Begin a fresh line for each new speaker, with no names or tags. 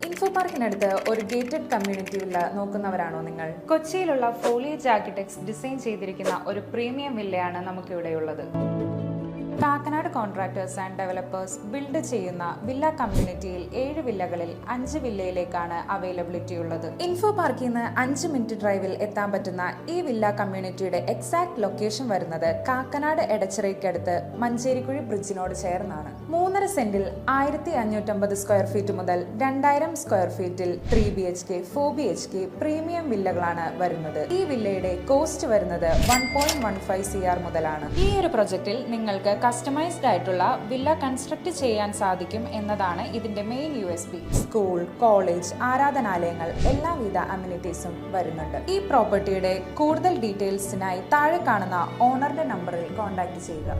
Info പാർക്കിനടുത്ത് ഒരു gated community villa നോക്കുന്നവരാണോ നിങ്ങൾ?
കൊച്ചിയിലുള്ള foliage architects design ചെയ്തിരിക്കുന്ന ഒരു പ്രീമിയം വില്ലയാണ് നമുക്കിവിടെയുള്ളത്.
Kakkanad contractors and developers build ചെയ്യുന്ന വില്ല കമ്മ്യൂണിറ്റിയിൽ 7 വില്ലകളിൽ 5 വില്ലയിലേക്കാണ് അവൈലബിലിറ്റി ഉള്ളത്. ഇൻഫോ പാർക്കിൽ നിന്ന് 5 മിനിറ്റ് ഡ്രൈവിൽ എത്താൻ പറ്റുന്ന ഈ വില്ല കമ്മ്യൂണിറ്റിയുടെ എക്സാക്ട് ലൊക്കേഷൻ വരുന്നത് കാക്കനാട് എടച്ചിറയ്ക്കടുത്ത് മഞ്ചേരിക്കുഴി ബ്രിഡ്ജിനോട് ചേർന്നാണ്. 3.5 സെന്റിൽ 1550 സ്ക്വയർ ഫീറ്റ് മുതൽ 2000 സ്ക്വയർ ഫീറ്റിൽ 3 BHK, 4 BHK പ്രീമിയം വില്ലകളാണ് വരുന്നത്. ഈ വില്ലയുടെ കോസ്റ്റ് വരുന്നത് 1.15 CR മുതലാണ്. ഈ ഒരു പ്രൊജക്റ്റിൽ നിങ്ങൾക്ക് കസ്റ്റമൈസ്ഡ് ആയിട്ടുള്ള വില്ല കൺസ്ട്രക്ട് ചെയ്യാൻ സാധിക്കും എന്നതാണ് ഇതിന്റെ മെയിൻ USP. സ്കൂൾ, കോളേജ്, ആരാധനാലയങ്ങൾ എല്ലാവിധ അമ്യൂണിറ്റീസും വരുന്നുണ്ട്. ഈ പ്രോപ്പർട്ടിയുടെ കൂടുതൽ ഡീറ്റെയിൽസിനായി താഴെ കാണുന്ന ഓണറുടെ നമ്പറിൽ കോൺടാക്ട് ചെയ്യുക.